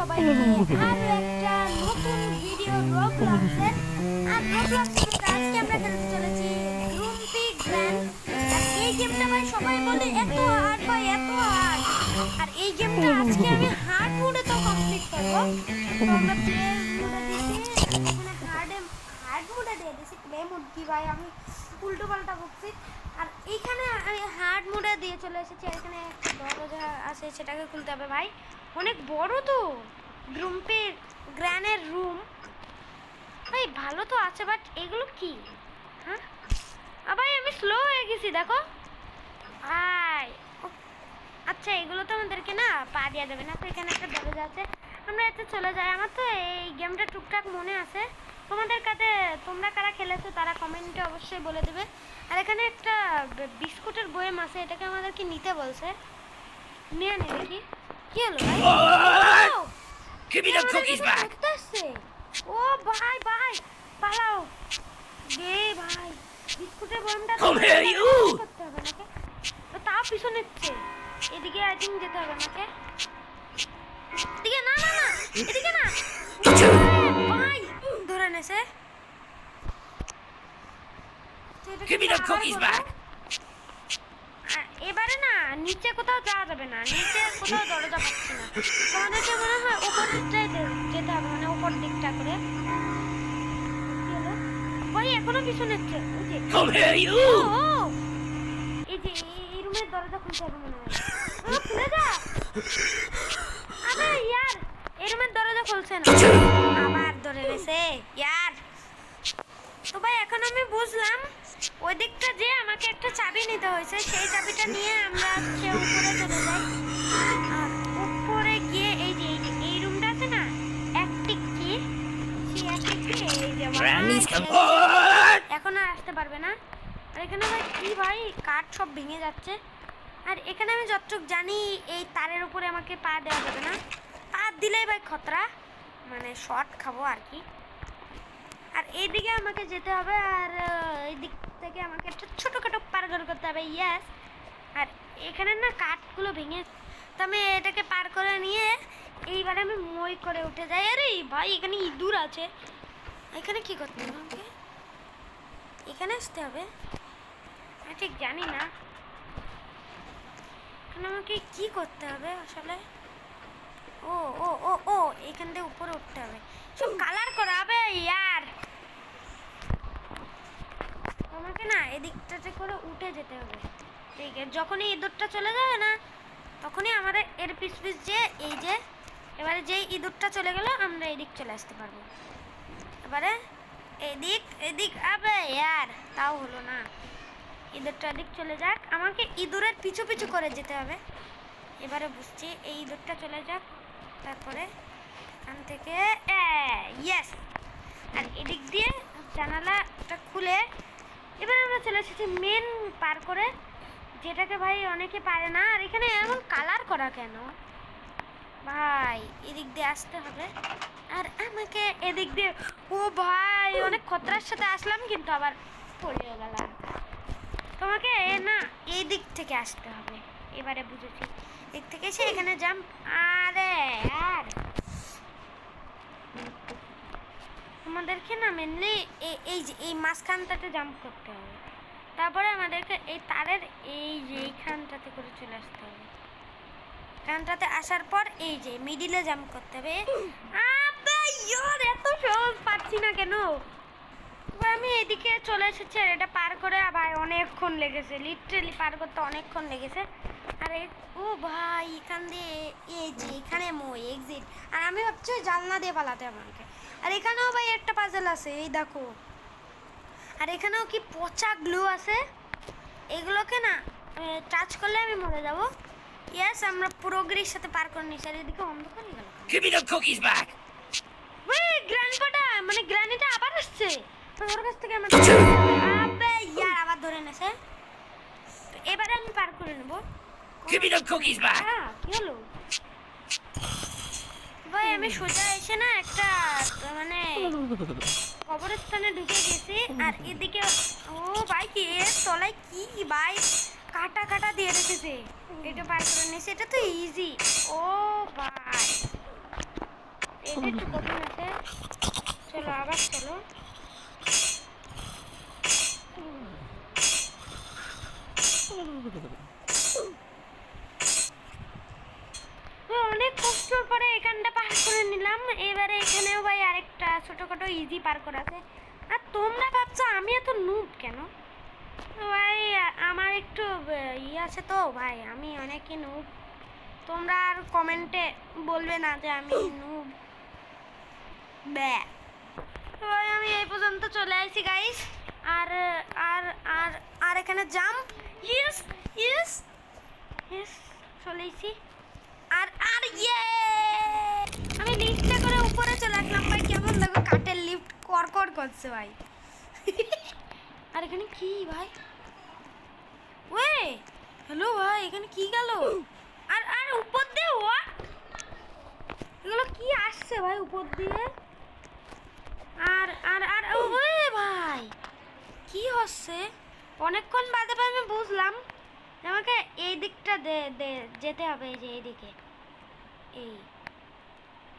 সবাইকে আরো একটা নতুন ভিডিও রবলক্সের। আর রবলক্সের আজকে আমরা খেলতে চলেছি রুম্পি গ্র্যান্ড। আর এই গেমটা ভাই সবাই বলে এত হার্ড ভাই, এত হার্ড। আর এই গেমটা আজকে আমি হার্ড মোডে তো কমপ্লিট করব। তো আমরা প্লে মোডে দিয়েছি, এখানে হার্ড মোডে দিয়ে দিয়েছি। প্লে মোড কি ভাই, আমি উল্টো পাল্টা বলছি। আর এইখানে আমি হার্ড মোডে দিয়ে চলে এসেছি। আর এখানে দরজা আছে, সেটাকে খুলতে হবে ভাই। অনেক বড় তো রুম্পির গ্র্যানের রুম ভাই, ভালো তো আছে, বাট এগুলো কি? হ্যাঁ ভাই, আমি স্লো হয়ে গেছি দেখো ভাই। আচ্ছা, এগুলো তো আমাদেরকে না পা দেওয়া যাবে না। তো এখানে একটা দরজা আছে, আমরা এতে চলে যাই। আমার তো এই গেমটা টুকটাক মনে আছে। তোমাদের কাছে তোমরা কারা খেলেছো তারা কমেন্টে অবশ্যই বলে দেবে। আর এখানে একটা বিস্কুটের বয়েম আছে, এটাকে আমাদেরকে নিতে বলছে। নিয়ে নেবে কি? কি হলো ভাই? Give me the cookies back! ও ভাই ভাই পালাও রে ভাই, বিস্কুটের বয়েমটা Come here, you! করতে হবে নাকি? তাও পিছনে নিচ্ছে। এদিকে আই থিঙ্ক যেতে হবে নাকি? এদিকে না না না, এদিকে না ভাই, ধরে নেছে। Give me the cookies back! এবারে না নিচে কোথাও যাওয়া যাবে না, নিচে কোথাও দরজা পাচ্ছি না। তোমাদেরকে মনে হয় উপরটাই যেতে হবে, মানে উপর দিকটা করে। ভাই এখনো পিছনে হচ্ছে। Come here, you! এই যে এই রুমের দরজা খুলতে হবে মনে হয়। খুলে যা। আরে ইয়ার, এই রুমের দরজা খুলছে না, আবার ধরে গেছে ইয়ার। তো ভাই এখন আমি বুঝলাম ওই দিকটা যে আমাকে একটা চাবি নিতে হয়েছে, সেই চাবিটা নিয়ে আমরা উপরে চলে যাই। আর উপরে গিয়ে এই যে এই রুমটা আছে না, অ্যাক্টিভ কি, সেই অ্যাক্টিভ কি এই যে এখন আর আসতে পারবে না। আর এখানে ভাই কি ভাই, কাঠ সব ভেঙে যাচ্ছে। আর এখানে আমি যতটুকু জানি এই তারের উপরে আমাকে পা দেওয়া যাবে না, পা দিলেই ভাই খতরা, মানে শর্ট খাবো আর কি। আর এইদিকে আমাকে যেতে হবে, আর এই দিক থেকে আমাকে একটা ছোটোখাটো পার করতে হবে। ইয়াস, আর এখানে না কাঠগুলো ভেঙে, তো আমি এটাকে পার করে নিয়ে এইবারে আমি মই করে উঠে যাই। আরে ভাই এখানে ইঁদুর আছে, এখানে কি করতে হবে আমাকে? এখানে আসতে হবে, আমি ঠিক জানি না এখানে আমাকে কি করতে হবে আসলে। ও ও ও ও এখান থেকে উপরে উঠতে হবে, সব কালার করা হবে ইয়ার। আমাকে না এদিকটাতে করে উঠে যেতে হবে। ঠিক আছে, যখনই ইঁদুরটা চলে যাবে না, তখনই আমাদের এর পিছ যে এই যে এবারে যেই ইঁদুরটা চলে গেল, আমরা এদিক চলে আসতে পারবো। এবারে এদিক আবে ইয়ার, তাও হলো না। ইঁদুরটা এদিক চলে যাক, আমাকে ইঁদুরের পিছু পিছু করে যেতে হবে। এবারে বুঝছি, এই ইঁদুরটা চলে যাক, তারপরে এখান থেকে ইয়েস। আর এদিক দিয়ে জানালাটা খুলে এবার আমরা চলে এসেছি মেন পার করে, যেটাকে ভাই অনেকে পারে না। আর এখানে এমন কালার করা কেন ভাই? এদিক দিয়ে আসতে হবে, আর আমাকে এদিক দিয়ে, ও ভাই অনেক খতরার সাথে আসলাম, কিন্তু আবার পড়েও গেলাম। তোমাকে না এই দিক থেকে আসতে হবে। এবারে বুঝেছি, দিক থেকে এসে এখানে জাম্প। আরে আর আমাদেরকে না মেনলি এই যে এই মাঝখানটাতে জাম্প করতে হবে, তারপরে আমাদেরকে এই তারের এই যে এইখানটাতে করে চলে আসতে হবে। এখানটাতে আসার পর এই যে মিডিলে জাম্প করতে হবে। আবে ইয়ার, এত সহজ পাচ্ছি না কেন? আমি এদিকে চলে এসেছি, আর এটা পার করে আবার অনেকক্ষণ লেগেছে, লিটারালি পার করতে অনেকক্ষণ লেগেছে। আরে ও ভাই, এখান দিয়ে এই যে এখানে মই এক্সিট, আর আমি ভাবছি জানলা দিয়ে পালাতে আমাকে। আর এখানেও ভাই একটা পাজল আছে, এই দেখো। আর এখানেও কি পচা গ্লু আছে, এগুলোকে না টাচ করলে আমি মরে যাব। ইয়েস, আমরা পুরোগিরির সাথে পার করে নিয়েছি। আর এদিকে অন্ধকার হয়ে গেল। Give me the cookies back! ওই গ্র্যান্ডপাটা, মানে গ্র্যানিটা আবার আসছে ওর কাছ থেকে। আমার আবে ইয়ার, আবার ধরে নেছে। এবারে আমি পার করে নেব। Give me the cookies back! কি হলো ভাই? আমি সোজা এসে না একটা মানে কবরস্থানে ঢুকে গেছি। আর এদিকে ও ভাই, কি এর তলায় কি ভাই কাটা কাটা দিয়ে রেখেছে। এটা পার করে নিয়েছে, এটা তো ইজি। ও ভাই একটু কঠিন আছে। চলো আবার চলো। অনেক কষ্টর পরে এখানটা পার করে নিলাম। এবারে এখানেও ভাই আরেকটা ছোটখাটো ইজি পার করা আছে। আর তোমরা ভাবছো আমি এত নুব কেন? ভাই আমার একটু আছে তো ভাই, আমি অনেকই নুব। তোমরা আর কমেন্টে বলবে না যে আমি নুব। ভাই আমি এই পর্যন্ত চলে আসি গাইস। আর আর আর আর এখানে জাম্প। ইয়েস ইয়েস ইয়েস, চলে এসি। আর আর ইয়ে, আমি লিফটে করে উপরে চলে আসলাম ভাই। কেমন দেখো কাঠের লিফট কড়কড় করছে ভাই। আর এখানে কি ভাই? ওয়ে হ্যালো ভাই, এখানে কি গেল? আর আর উপর দিয়ে হোয়াট? এগুলো কি আসছে ভাই উপর দিয়ে? আর আর আর ওয়ে ভাই কি হচ্ছে? অনেকক্ষণ বাদে ভাই আমি বুঝলাম যে আমাকে এই দিকটা যেতে হবে। এই যে এইদিকে, এই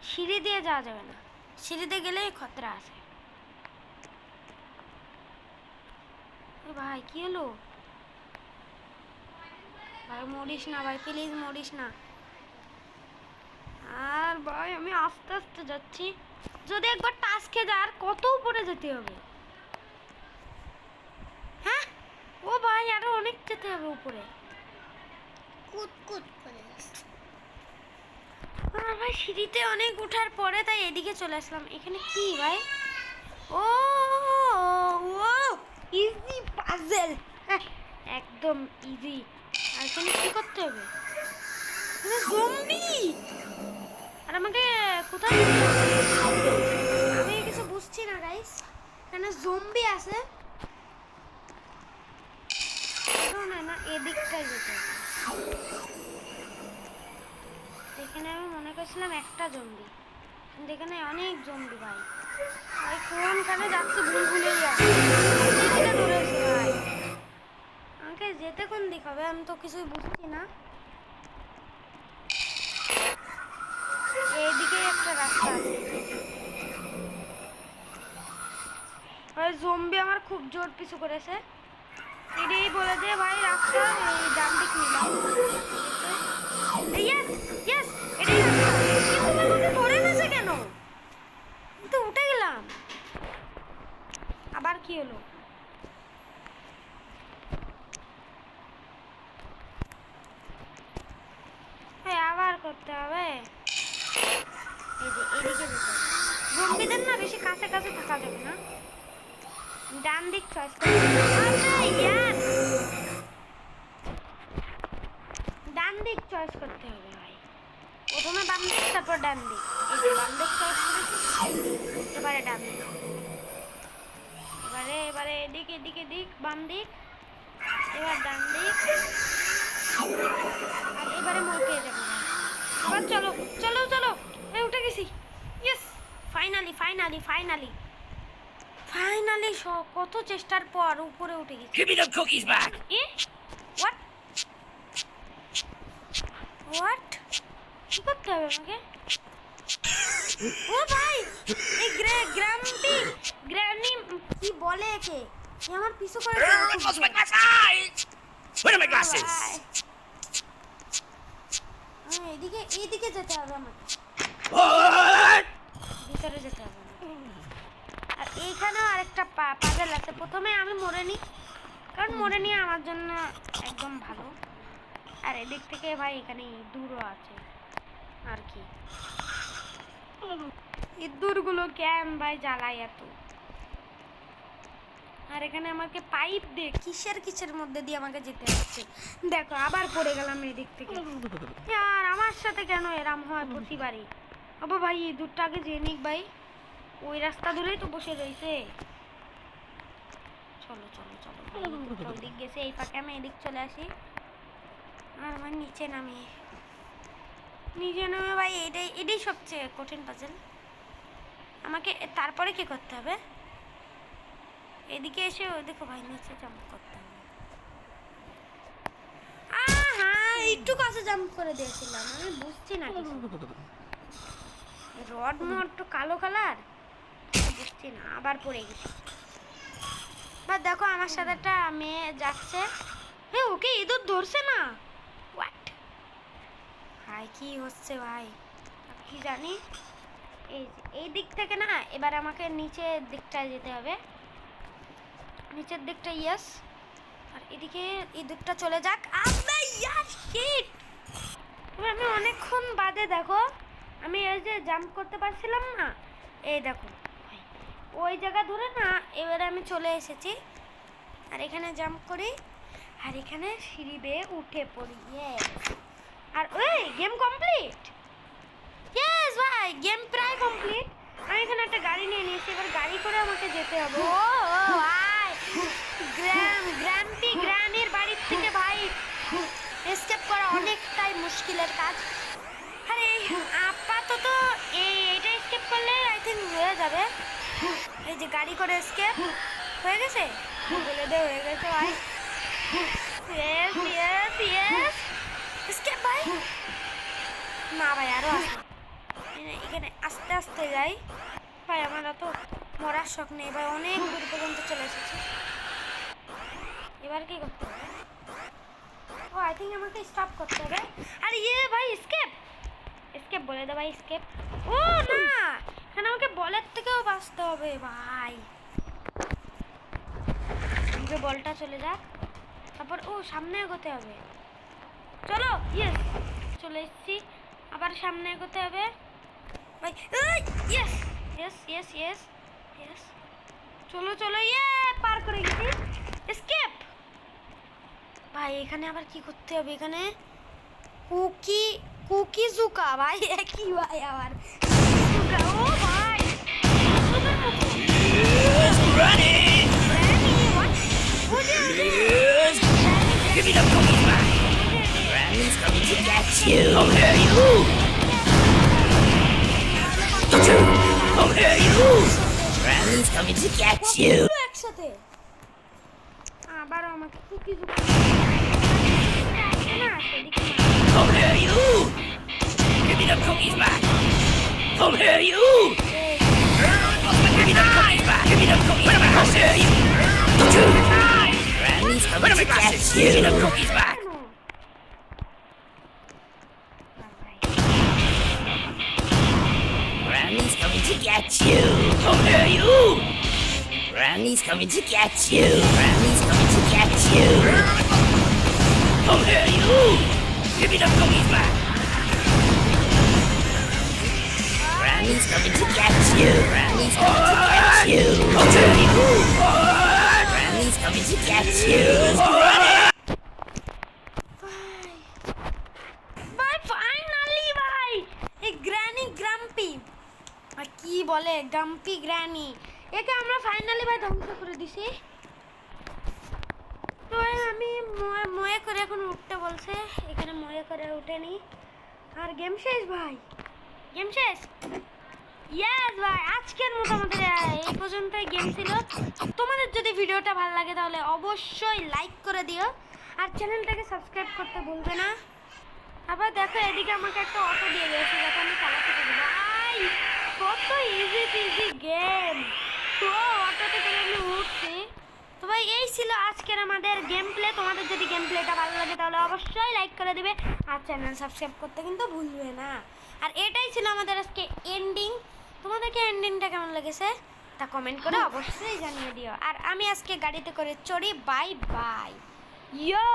সিঁড়ি দিয়ে যাওয়া যাবে না, সিঁড়ি দিয়ে গেলেই খতরা আছে। ভাই কি হলো? ভাই মরিস না ভাই, প্লিজ মরিস না। আর ভাই আমি আস্তে আস্তে যাচ্ছি। যদি একবার টাচ খেয়ে যায়, আর কত উপরে যেতে হবে? হ্যাঁ ও ভাই আরো অনেক যেতে হবে উপরে। কুতকুত করে আর ভাই সিঁড়িতে অনেক ওঠার পরে তাই এদিকে চলে আসলাম। এখানে কি ভাই? ও ও ইজি পাজল, একদম ইজি। আর এখানে কি করতে হবে? এখানে জম্বি। আর আমাকে কোথায় যেতে হবে? আমি কিছু বুঝছি না গাইস। এখানে জম্বি আছে। না না এদিকটাই যেতে হবে। এখানে আমি মনে করছিলাম একটা জম্বি, কিন্তু এখানে অনেক জম্বি ভাই। ভাই কোনখানে যাচ্ছে ভুল ভুলে যাচ্ছে ভাই। আমাকে যেতে কোন দিক হবে? আমি তো কিছুই বুঝছি না। এইদিকে একটা রাস্তা আছে। ভাই জম্বি আমার খুব জোর পিছু করেছে। এটাই বলে দে ভাই রাস্তা, এই ডান দিক নিলাম। ইয়েস ইয়েস, এটাই রাস্তা। কিন্তু আমাকে ধরে নেছে কেন? আমি তো উঠে গেলাম। আবার কি হলো? ভাই আবার করতে হবে। এই যে এদিকে যেতে হবে। জম্বিদের না বেশি কাছে কাছে থাকা যাবে না। ডান দিক চয়েস করতে হবে। ডান দিক চয়েস করতে হবে ভাই। প্রথমে বাম দিক, তারপর ডান দিক। এই যে বাম দিক চয়েস করেছি, এবারে ডান দিক। এবারে এবারে এদিক এদিক এদিক, বাম দিক, এবার ডান দিক। আর এবারে মই পেয়ে যাবো ভাই। এবার চলো চলো চলো, এই উঠে গেছি। Yes, finally finally finally finally কত চেষ্টার পর উপরে উঠে গেছি। Give me the cookies back. A what what, কি করতে হবে আমাকে? ও ভাই এই গ্রানি কি বলে একে? এ আমার পিছু করে I lost my glasses. Where are my glasses? এদিকে এইদিকে যেতে হবে আমাকে, What? ভিতরে যেতে হবে আমাকে। আর এইখানেও আরেকটা পাজল আছে। প্রথমে আমি মরে নিই, কারণ মরে নিয়ে আমার জন্য একদম ভালো। আর এদিক থেকে ভাই এখানে ইঁদুরও আছে। আর কি ইঁদুরগুলো কেম ভাই জ্বালাই এত। আর এখানে আমাকে পাইপ দিয়ে কিসের মধ্যে দিয়ে আমাকে যেতে হচ্ছে। দেখো আবার পড়ে গেলাম এদিক থেকে। আর আমার সাথে কেন এরম হয় প্রতিবারই? আবার ভাই ইঁদুরটা আগে জেনিক ভাই, ওই রাস্তা ধরেই তো বসে রয়েছে। চলো চলো চলো, ওদিক গেছে, এই পাকে আমি এদিক চলে আসি। আর আমার নিচে নামি ভাই এটাই সবচেয়ে কঠিন পাজল। আমাকে তারপরে কি করতে হবে? এদিকে এসে দেখো ভাই নিচে জাম্প করতে হবে। একটু কাছে জাম্প করে দিয়েছিলাম, আমি বুঝছি না কিছু। রড মোড তো কালো কালার, বুঝছি না, আবার পড়ে গেছি। বা দেখো আমার সাথে একটা মেয়ে যাচ্ছে, হ্যাঁ ওকে ইঁদুর ধরছে না, হোয়াট ভাই কি হচ্ছে ভাই, কি জানি। এই দিক থেকে না এবার আমাকে নিচের দিকটায় যেতে হবে, নিচের দিকটা, ইয়েস। আর এদিকে ইঁদুরটা চলে যাক। আবে ইয়ার শিট, এবার আমি অনেকক্ষণ বাদে দেখো আমি এই যে জাম্প করতে পারছিলাম না, এই দেখো ওই জায়গা ধরে না এবারে আমি চলে এসেছি। আর এখানে জাম্প করি আর এখানে সিঁড়ি বেয়ে উঠে পড়ি, আর ওই গেম কমপ্লিট। ইয়েস ভাই, গেম প্রায় কমপ্লিট। আমি এখানে একটা গাড়ি নিয়ে নিয়েছি, এবার গাড়ি করে আমাকে যেতে হবে। ও ভাই, গ্র্যানির বাড়ির থেকে ভাই এসকেপ করা অনেকটাই মুশকিলের কাজ। আরে আপাতত এইটা এসকেপ করলে আই থিঙ্ক হয়ে যাবে। এই যে গাড়ি করে এসকেপ হয়ে গেছে, বলে দে হয়ে গেছে ভাই। ইয়েস ইয়েস ইয়েস, এসকেপ ভাই। না ভাই আরো আছে, এখানে আস্তে আস্তে যাই ভাই, আমার তো মরার শখ নেই ভাই, অনেক দূর পর্যন্ত চলে এসেছি। এবার কি করতে হবে? ও আই থিঙ্ক আমাকে স্টপ করতে হবে। আর ইয়ে ভাই স্কেপ, স্কেপ বলে দে ভাই, স্কেপ। ও না, এখানে আমাকে বলের থেকেও বাঁচতে হবে ভাই। যে বলটা চলে যাক, তারপর ও সামনে এগোতে হবে। চলো, ইয়েস চলে এসেছি, আবার সামনে এগোতে হবে ভাই। Yes yes yes yes yes, চলো চলো, ইয়ে পার করে গেছি, এসকেপ। ভাই এখানে আবার কি করতে হবে? এখানে কুকি জুকা ভাই, কি ভাই আবার জুকা, ও ভাই Running! Yes! Give me the cookies back! Granny's coming to get you! Oh, here you! Oh, here you! Granny's coming to get you! একসাথে আবার আমাকে cookie Dzukou. Oh, here you! Give me the cookies back! Oh, here you! Give me the cookies back! Give me the cookies back! Oh, here you! Granny's coming to get you! Give me the cookies back! Granny's coming to get you! Oh, here you! Granny's coming to get you! Granny's coming to get you! Oh, here you! Give me the cookies back! Granny's coming to get you! Granny's coming to get you! Oh, here you! Granny's coming to get you! ভাই finally ভাই, এই granny গ্রাম্পি, আর কি বলে গ্রাম্পি granny, একে আমরা finally ভাই ধ্বংস করে দিছি। তো আমি ময়ে করে এখন উঠতে বলছে, এখানে ময়ে করে উঠেনি। আর গেম শেষ ভাই, গেম শেষ। ইয়েস ভাই, আজকের মতো আমাদের এই পর্যন্তই গেম ছিল। তোমাদের যদি ভিডিওটা ভালো লাগে তাহলে অবশ্যই লাইক করে দিও, আর চ্যানেলটাকে সাবস্ক্রাইব করতে ভুলবে না। আবার দেখো এদিকে আমাকে একটা অটো দিয়ে দিয়েছে যাতে আমি চালাতে পারি। ভাই কত ইজি ইজি গেম, তো অটোতে করে আমি উঠছি। তো ভাই এই ছিল আজকের আমাদের গেম প্লে। তোমাদের যদি গেম প্লেটা ভালো লাগে তাহলে অবশ্যই লাইক করে দেবে, আর চ্যানেল সাবস্ক্রাইব করতে কিন্তু ভুলবে না। আর এটাই ছিল আমাদের আজকে এন্ডিং। তোমাদেরকে এন্ডিংটা কেমন লেগেছে তা কমেন্ট করে অবশ্যই জানিয়ে দিও। আর আমি আজকে গাড়িতে করে চড়ি। বাই বাই, ইয়ো।